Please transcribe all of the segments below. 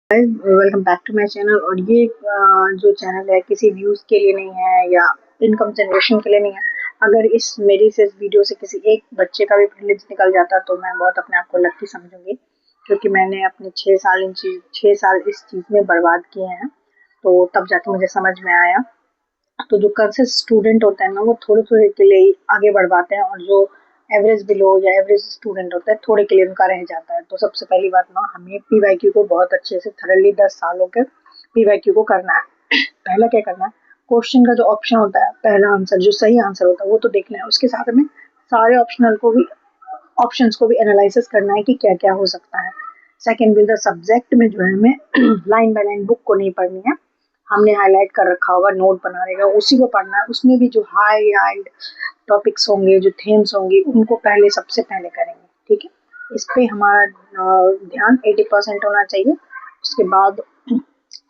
Welcome back to my channel. और ये जो चैनल है किसी व्यूज के लिए नहीं है या इनकम जनरेशन के लिए नहीं है। अगर इस मेरी से इस वीडियो से किसी एक बच्चे का भी प्रीलिम्स निकल जाता तो मैं बहुत अपने आप को लकी समझूंगी, क्योंकि मैंने अपने 6 साल इस चीज में बर्बाद किए हैं। तो तब जाके मुझे समझ में आया। तो जो कल से स्टूडेंट होते हैं ना, वो थोड़े थोड़े के लिए ही आगे बढ़ पाते हैं, और जो एवरेज बिलो या एवरेज स्टूडेंट होता है थोड़े के लिए उनका रह जाता है। तो सबसे पहली बात ना, हमें पीवाईक्यू को बहुत अच्छे से थरली 10 सालों के पीवाईक्यू को करना है। पहला क्या करना है, क्वेश्चन का जो ऑप्शन होता है, पहला आंसर जो सही आंसर होता है वो तो देखना है, उसके साथ में सारे ऑप्शंस को भी एनालिसिस करना है कि क्या क्या हो सकता है। सेकेंड, विद द सब्जेक्ट में जो है हमें लाइन बाय लाइन बुक को नहीं पढ़नी है, हमने हाईलाइट कर रखा होगा, नोट बना रहेगा, उसी को पढ़ना है। उसमें भी जो हाई हाइड टॉपिक्स होंगे, जो थीम्स होंगी, उनको पहले सबसे पहले करेंगे। ठीक है, इस पे हमारा ध्यान 80% होना चाहिए। उसके बाद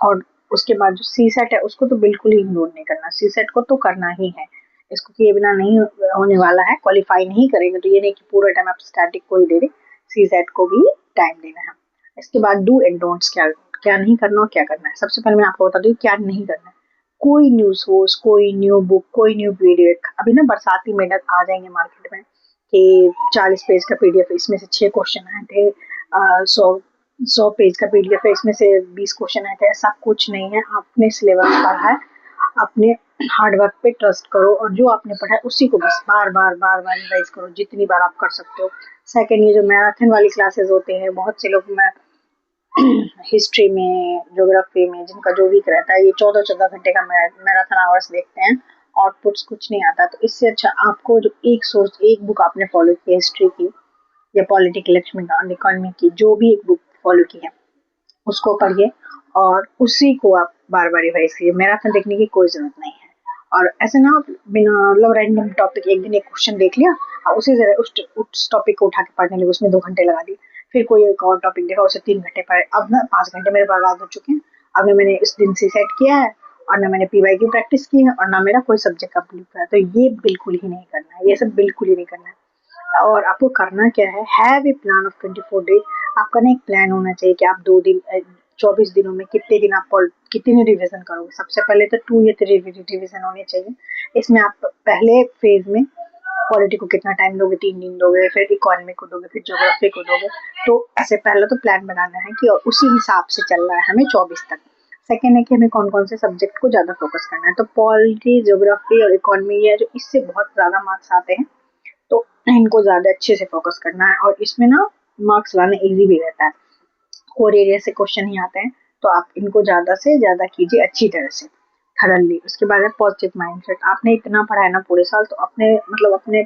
और उसके बाद जो सी सेट है उसको तो बिल्कुल ही इग्नोर नहीं करना। सी सेट को तो करना ही है, इसको किए बिना नहीं होने वाला है। क्वालिफाई नहीं करेंगे तो ये नहीं कि पूरा टाइम आप स्टैटिक को ही दे रहे, सी सेट को भी टाइम देना है। इसके बाद डू एंड डोंट्स, क्या क्या नहीं करना और क्या करना है। सबसे पहले मैं आपको बता दूं क्या नहीं करना है। कोई न्यू सोर्स, कोई न्यू बुक, कोई न्यू पीडीएफ। अभी ना बरसाती मेढक आ जाएंगे मार्केट में कि 40 पेज का पीडीएफ, इसमें से 6 क्वेश्चन आए थे, 100 पेज का पीडीएफ है, इसमें से 20 क्वेश्चन आए थे। ऐसा कुछ नहीं है। आपने सिलेबस पढ़ा है, अपने हार्डवर्क पे ट्रस्ट करो, और जो आपने पढ़ा है उसी को बस बार बार रिवाइज करो, जितनी बार आप कर सकते हो। सेकेंड, ये जो मैराथन वाली क्लासेस होते हैं, बहुत से लोग मैं हिस्ट्री में, ज्योग्राफी में, जिनका जो वीक रहता है, ये 14-14 घंटे का मैराथन आवर्स देखते हैं, आउटपुट्स कुछ नहीं आता। तो इससे अच्छा आपको जो एक सोर्स, एक बुक आपने फॉलो की हिस्ट्री की या पॉलिटिकल, लक्ष्मीकांत, इकोनॉमी की, जो भी एक बुक फॉलो की है उसको पढ़िए, और उसी को आप बार बार रिवाइज कीजिए। मैराथन देखने की कोई जरूरत नहीं है। और ऐसे ना आप बिना मतलब रैंडम टॉपिक, एक दिन एक क्वेश्चन देख लिया और उसी तरह उस टॉपिक को उठा के पढ़ने लगे, उसमें 2 घंटे लगा दिए। फिर कोई एक और टॉपिक देखा, उसे 3 घंटे पढ़े। अब ना 5 घंटे मेरे बर्बाद हो चुके हैं। अब ना मैंने इस दिन से सेट किया है, और ना मैंने पीवाई की प्रैक्टिस की है, और ना मेरा कोई सब्जेक्ट कंप्लीट हुआ है। तो ये बिल्कुल ही नहीं करना है, ये सब बिल्कुल ही नहीं करना है। और आपको करना क्या है, have a plan of 24 days. आपका ना एक प्लान होना चाहिए कि आप 24 दिनों में कितने दिन आप कितने रिवीजन करोगे। सबसे पहले तो 2 या 3 रिवीजन होने चाहिए। इसमें आप पहले फेज में पॉलिटी को कितना टाइम दोगे, 3 दिन दोगे, फिर इकोनॉमी को दोगे, फिर ज्योग्राफी को दोगे। तो ऐसे पहले तो प्लान बनाना है कि, और उसी हिसाब से चलना है हमें 24 तक। सेकेंड है कि हमें कौन कौन से सब्जेक्ट को ज्यादा फोकस करना है। तो पॉलिटी, ज्योग्राफी और इकोनॉमी है जो इससे बहुत ज्यादा मार्क्स आते हैं, तो इनको ज्यादा अच्छे से फोकस करना है। और इसमें ना मार्क्स लाना इजी भी रहता है, कोर एरिया से क्वेश्चन ही आते हैं। तो आप इनको ज्यादा से ज्यादा कीजिए, अच्छी तरह से, थरली। उसके बाद है पॉजिटिव माइंडसेट। आपने इतना पढ़ा है ना पूरे साल, तो अपने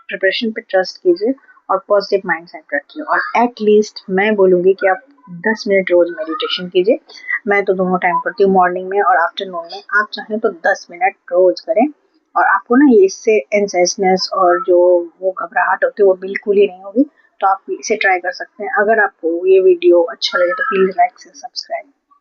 प्रिपरेशन पे ट्रस्ट कीजिए और पॉजिटिव माइंडसेट रखिए। और एट लीस्ट मैं बोलूंगी कि आप 10 मिनट रोज मेडिटेशन कीजिए। मैं तो दोनों टाइम करती हूँ, मॉर्निंग में और आफ्टरनून में। आप चाहें तो 10 मिनट रोज करें, और आपको ना ये इससे एंजाइनेस और जो वो घबराहट होती है वो बिल्कुल ही नहीं होगी। तो आप इसे ट्राई कर सकते हैं। अगर आपको ये वीडियो अच्छा लगे तो प्लीज लाइक से सब्सक्राइब।